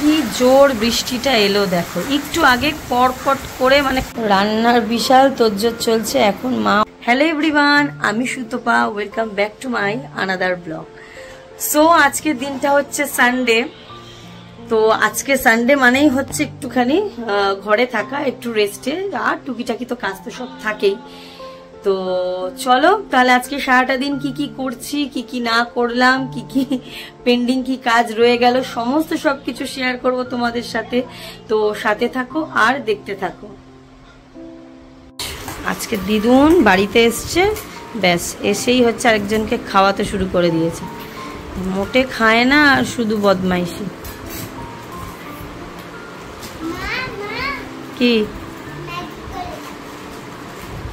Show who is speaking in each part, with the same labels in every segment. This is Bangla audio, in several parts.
Speaker 1: কি জোর বৃষ্টিটা এলো দেখো, একটু আগে পরপট করে মানে রান্নার বিশাল তোড়জোড় চলছে এখন মা। হ্যালো এভরিওয়ান, আমি Sutapa, welcome back to my another blog. So আজকের দিনটা হচ্ছে সানডে। তো আজকে সানডে মানেই হচ্ছে একটুখানি ঘরে থাকা, একটু রেস্টে, আর টুকিটাকি তো কাজ তো সব থাকেই। তো চলো তাহলে আজকে সারাটা দিন কি কি করছি, কি কি না করলাম, কি কি পেন্ডিং কি কাজ রয়ে গেল, সমস্ত সবকিছু শেয়ার করব তোমাদের সাথে। তো সাথে থাকো আর দেখতে থাকো। আজকে দিদুন বাড়িতে এসছে, ব্যাস এসেই হচ্ছে আরেকজনকে খাওয়াতে শুরু করে দিয়েছে। মোটে খায় না আর শুধু বদমাইশি। কি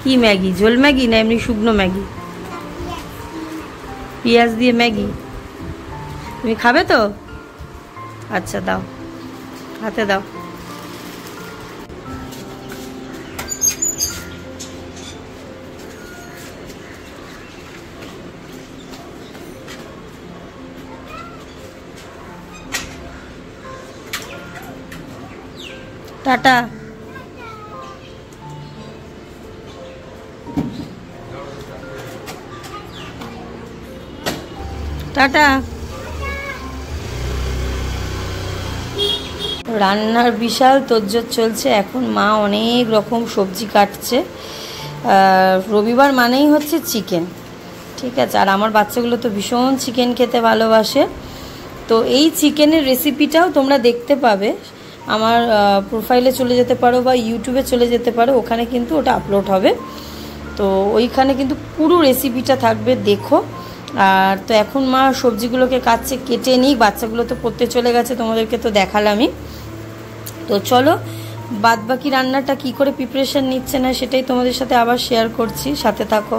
Speaker 1: কি ম্যাগি? ঝোল ম্যাগি না এমনি শুকনো ম্যাগি? পেঁয়াজ দিয়ে ম্যাগি তুমি খাবে তো? আচ্ছা দাও, হাতে দাও। টাটা। টাটা। রান্নার বিশাল তোড়জোড় চলছে এখন মা অনেক রকম সবজি কাটছে। রবিবার মানেই হচ্ছে চিকেন, ঠিক আছে। আর আমার বাচ্চাগুলো তো ভীষণ চিকেন খেতে ভালোবাসে। তো এই চিকেনের রেসিপিটাও তোমরা দেখতে পাবে আমার প্রোফাইলে চলে যেতে পারো বা ইউটিউবে চলে যেতে পারো, ওখানে কিন্তু ওটা আপলোড হবে। তো ওইখানে কিন্তু পুরো রেসিপিটা থাকবে, দেখো। আর তো এখন মা সবজিগুলোকে কাটছে, কেটে নিই। বাচ্চাগুলো তো পড়তে চলে গেছে, তোমাদেরকে তো দেখালামই। তো চলো বাদ বাকি রান্নাটা কি করে প্রিপারেশন নিচ্ছে না সেটাই তোমাদের সাথে আবার শেয়ার করছি, সাথে থাকো।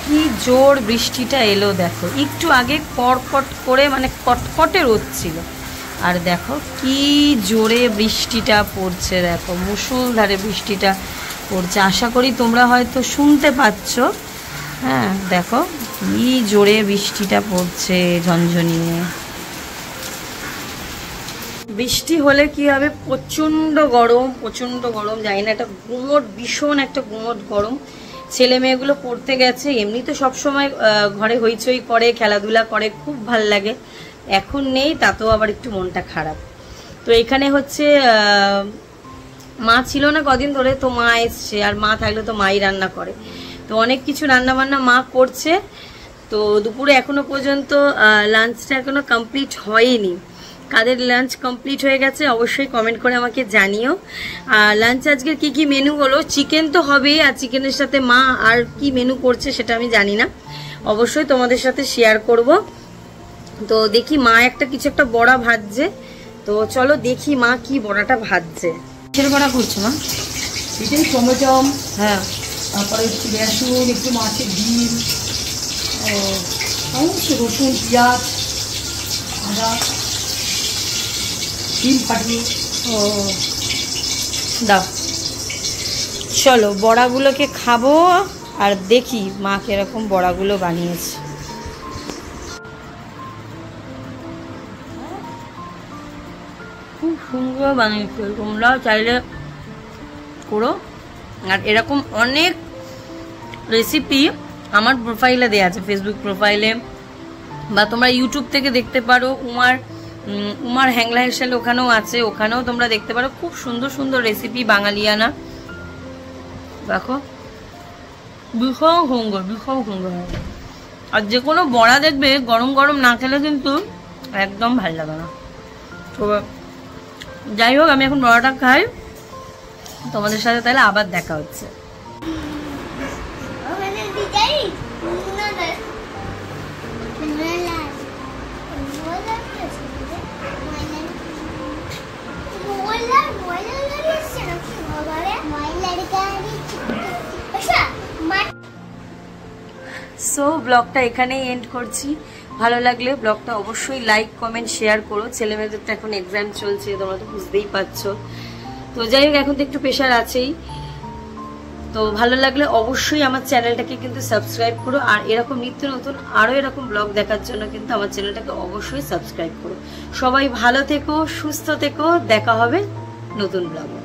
Speaker 1: কি জোর বৃষ্টিটা এলো দেখো, একটু আগে পরপট করে মানে কটকটে রোদ ছিল, আর দেখো কি জোরে বৃষ্টিটা পড়ছে, দেখো মুষলধারে বৃষ্টিটা পড়ছে। আশা করি তোমরা হয়তো শুনতে পাচ্ছ। হ্যাঁ দেখো কি জোরে বৃষ্টিটা পড়ছে, ঝনঝনিয়ে। বৃষ্টি হলে কি হবে, প্রচণ্ড গরম, প্রচণ্ড গরম। জানি না, একটা গুমোট, ভীষণ একটা গুমোট গরম। ছেলে মেয়েগুলো পড়তে গেছে, এমনি তো সবসময় ঘরে হইচই করে, খেলাধুলা করে, খুব ভাল লাগে। এখন নেই, তাতেও আবার একটু মনটা খারাপ। তো এখানে হচ্ছে মা ছিল না কদিন ধরে, তো মা এসছে, আর মা থাকলে তো মাই রান্না করে। তো অনেক কিছু রান্না বান্না মা করছে। তো দুপুরে এখনো পর্যন্ত লাঞ্চটা এখনো কমপ্লিট হয়নি। কাদের লাঞ্চ কমপ্লিট হয়ে গেছে অবশ্যই কমেন্ট করে আমাকে জানিও। আর লাঞ্চ আজকের কি কি মেনু হলো, চিকেন তো হবেই, আর চিকেনের সাথে মা আর কি মেনু করছে সেটা আমি জানি না, অবশ্যই তোমাদের সাথে শেয়ার করব। তো দেখি মা কিছু একটা বড়া ভাজছে। তো চলো দেখি মা কি বড়াটা ভাজছে। কিসের বড়া করছো মা?
Speaker 2: এটাই টমেটম,
Speaker 1: হ্যাঁ,
Speaker 2: তারপরে একটু বেসন, একটু মাছের ডিম, সমস্ত রসুন, পেঁয়াজ, আদা, ডিম ফাটিয়ে।
Speaker 1: ও দাও, চলো বড়াগুলোকে খাবো আর দেখি মা কিরকম বড়াগুলো বানিয়েছে। খুব সুন্দর বানিয়েছে, তোমরা চাইলে করো। আর এরকম অনেক রেসিপি আমার প্রোফাইলে দেওয়া আছে, ফেসবুক প্রোফাইলে, বা তোমরা ইউটিউব থেকে দেখতে পারো। উমার হ্যাংলা হেসেল ওখানেও আছে, ওখানেও তোমরা দেখতে পারো। খুব সুন্দর সুন্দর রেসিপি বাঙালিয়ানা, দেখো ভীষণ সুন্দর, ভীষণ সুন্দর। আর যে কোনো বড়া দেখবে গরম গরম না খেলে কিন্তু একদম ভালো লাগে না। তো যাই হোক, আমি এখন বড়াটা খাই, তোমাদের সাথে তাহলে আবার দেখা হচ্ছে। সো ব্লগটা এখানেই এন্ড করছি। ভালো লাগলে ব্লগটা অবশ্যই লাইক, কমেন্ট, শেয়ার করো। ছেলেমেয়েদের তো এখন এক্সাম চলছে, তোমরা তো বুঝতেই পারছো। তো যাই হোক, এখন তো একটু প্রেশার আছেই। তো ভালো লাগলে অবশ্যই আমার চ্যানেলটাকে কিন্তু সাবস্ক্রাইব করো, আর এরকম নিত্য নতুন আরও এরকম ব্লগ দেখার জন্য কিন্তু আমার চ্যানেলটাকে অবশ্যই সাবস্ক্রাইব করো। সবাই ভালো থেকো, সুস্থ থেকো, দেখা হবে নতুন ব্লগে।